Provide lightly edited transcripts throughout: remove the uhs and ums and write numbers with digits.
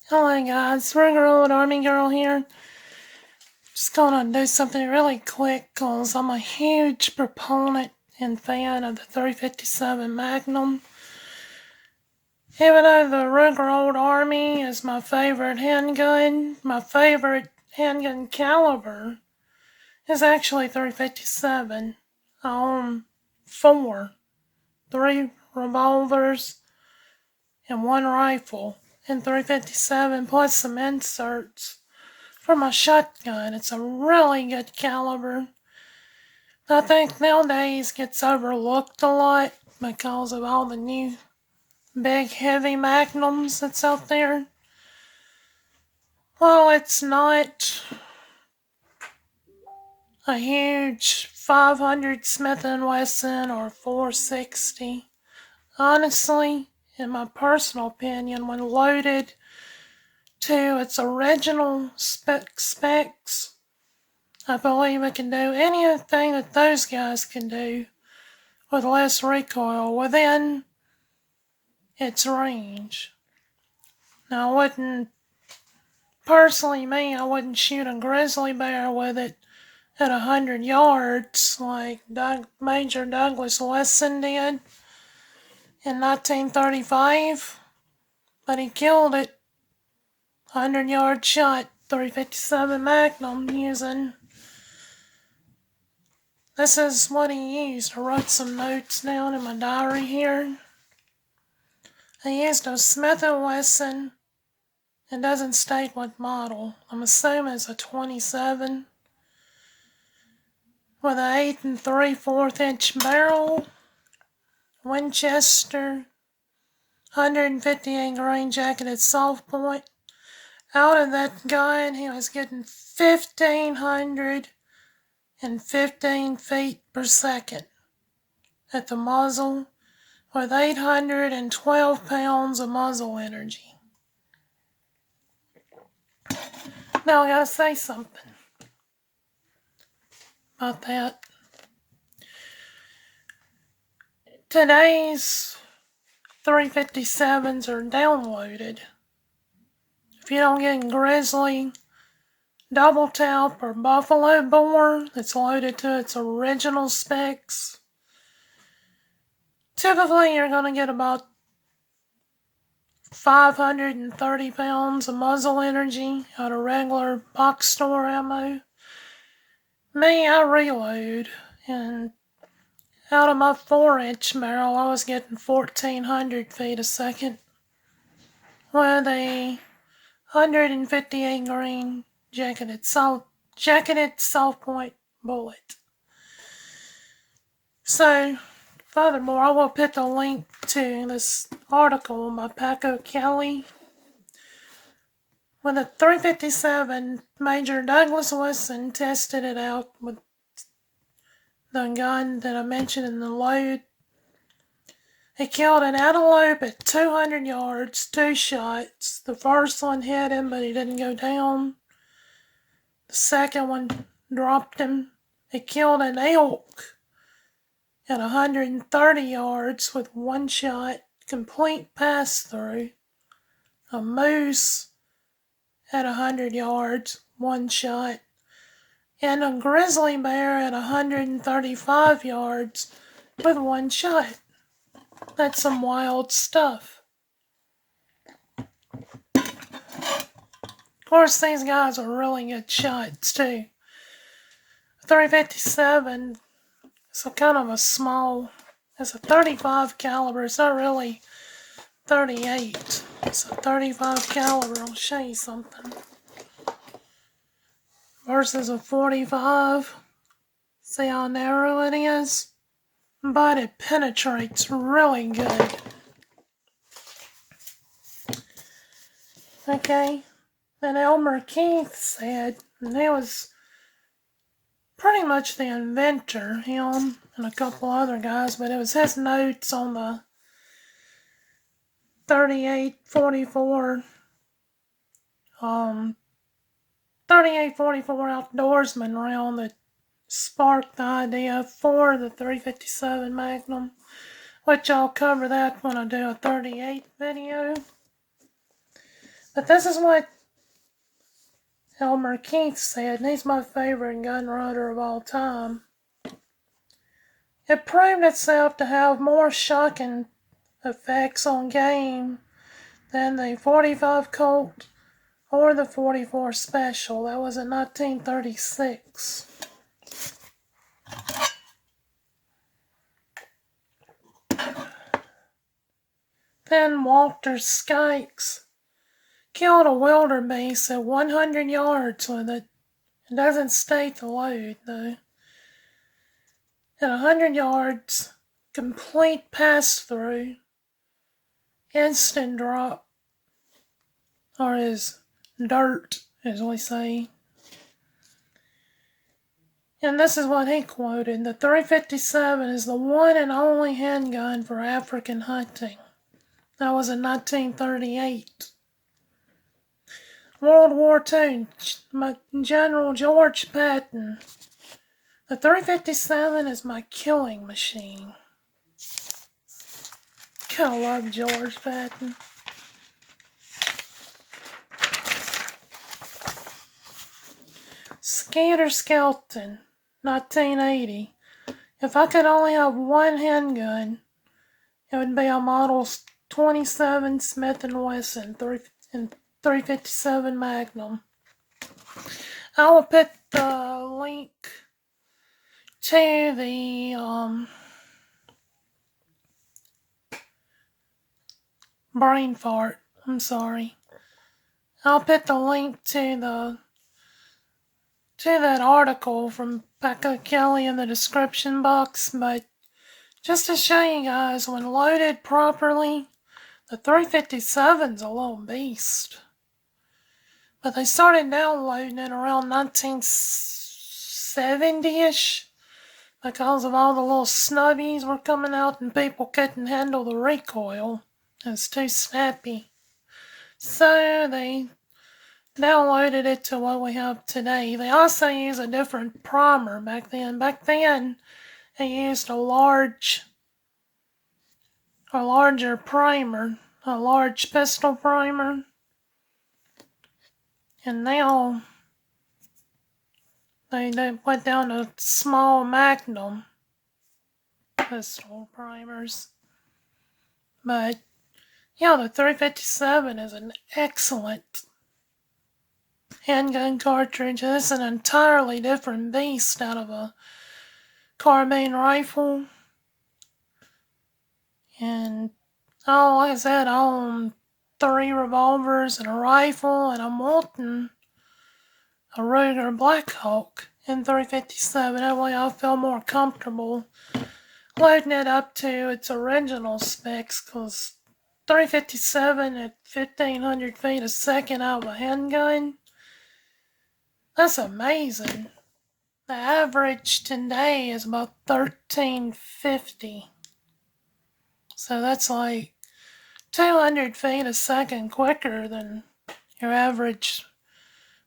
Hello guys, regular old army girl here. Just gonna do something really quick cause I'm a huge proponent and fan of the 357 Magnum. Even though the regular old army is my favorite handgun, my favorite handgun caliber is actually 357. I own 4, 3 revolvers and 1 rifle in 357 plus some inserts. For my shotgun, it's a really good caliber. I think nowadays gets overlooked a lot because of all the new big heavy Magnums that's out there. Well, it's not a huge 500 Smith & Wesson or 460. Honestly, in my personal opinion, when loaded to its original specs, I believe it can do anything that those guys can do with less recoil within its range. Now, I wouldn't shoot a grizzly bear with it at 100 yards like Major Douglas Wesson did in 1935, but he killed it 100-yard shot, 357 Magnum using. This is what he used. I wrote some notes down in my diary here. He used a Smith & Wesson. It doesn't state what model. I'm assuming it's a 27 with an 8 3/4 inch barrel, Winchester, 158 grain jacketed soft point. Out of that gun, he was getting 1,515 feet per second at the muzzle with 812 pounds of muzzle energy. Now I gotta say something about that. Today's 357s are downloaded. If you don't get Grizzly, Double Tap, or Buffalo Bore that's loaded to its original specs, typically you're going to get about 530 pounds of muzzle energy out of regular box store ammo. Me, I reload, and out of my 4-inch barrel, I was getting 1,400 feet a second with a 158 grain jacketed soft point bullet. So, furthermore, I will put the link to this article by Paco Kelly. With a 357, Major Douglas Wesson tested it out with the gun that I mentioned in the load. He killed an antelope at 200 yards, 2 shots. The first one hit him, but he didn't go down. The second one dropped him. He killed an elk at 130 yards with 1 shot, complete pass-through. A moose at 100 yards, 1 shot. And a grizzly bear at 135 yards with 1 shot. That's some wild stuff. Of course, these guys are really good shots, too. 357 is kind of a small, it's a 35 caliber. It's not really 38. It's a 35 caliber. I'll show you something. Versus a 45. See how narrow it is? But it penetrates really good. Okay, and Elmer Keith said, and he was pretty much the inventor, him and a couple other guys, but it was his notes on the 3844 outdoorsman round that sparked the idea for the 357 Magnum, which I'll cover that when I do a 38 video. But this is what Elmer Keith said, and he's my favorite gun runner of all time. It proved itself to have more shocking effects on game than the 45 Colt or the 44 Special. That was in 1936. Then Walter Skikes killed a wildebeest at 100 yards with it. It doesn't state the load, though. At 100 yards, complete pass-through, instant drop, or is dirt, as we say. And this is what he quoted: the 357 is the one and only handgun for African hunting. That was in 1938. World War II, General George Patton. The 357 is my killing machine. Gotta love George Patton. Skeeter Skelton, 1980. If I could only have one handgun, it would be a Model 27 Smith & Wesson 357 Magnum. I will put the link to the brain fart. I'm sorry. I'll put the link to that article from Becca Kelly in the description box, but just to show you guys, when loaded properly, the 357's a little beast. But they started downloading it around 1970-ish because of all the little snubbies were coming out and people couldn't handle the recoil. It was too snappy. So they downloaded it to what we have today. They also use a different primer back then. Back then, they used a larger primer, a large pistol primer. And now they went down to small Magnum pistol primers. But yeah, the 357 is an excellent handgun cartridge. It's an entirely different beast out of a carbine rifle. And like I said, I own 3 revolvers and a rifle, and I'm wanting a Ruger Black Hawk in 357. That way I feel more comfortable loading it up to its original specs, because 357 at 1,500 feet a second out of a handgun, that's amazing. The average today is about 1,350. So that's like 200 feet a second quicker than your average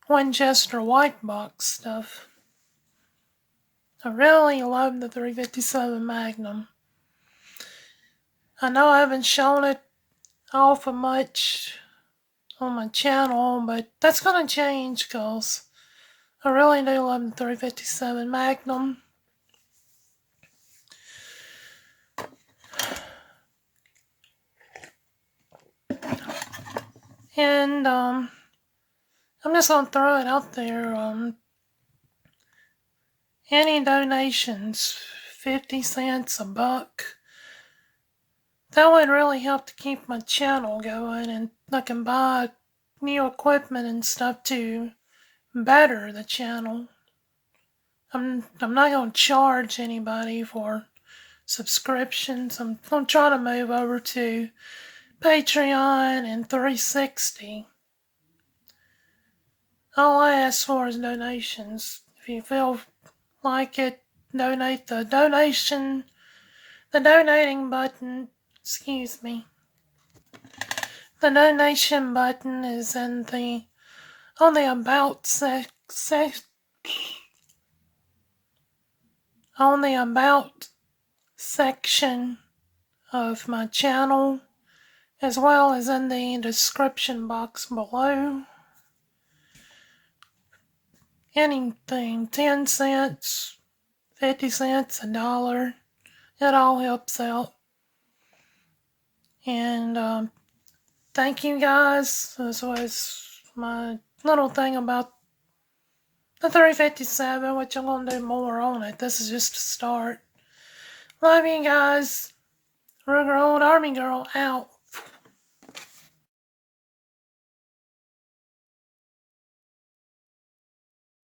Winchester white box stuff. I really love the 357 Magnum. I know I haven't shown it off of much on my channel, but that's going to change because I really do love the 357 Magnum. And I'm just going to throw it out there. Any donations, 50 cents, a buck, that would really help to keep my channel going, and I can buy new equipment and stuff to better the channel. I'm not going to charge anybody for subscriptions. I'm going to try to move over to Patreon and 360. All I ask for is donations. If you feel like it, donate. The donating button, the donation button is on the about section of my channel, as well as in the description box below. Anything, 10 cents, 50 cents, $1, it all helps out. And thank you guys. This was my little thing about the 357, which I'm going to do more on it. This is just a start. Love you guys. Ruger Old Army Girl out.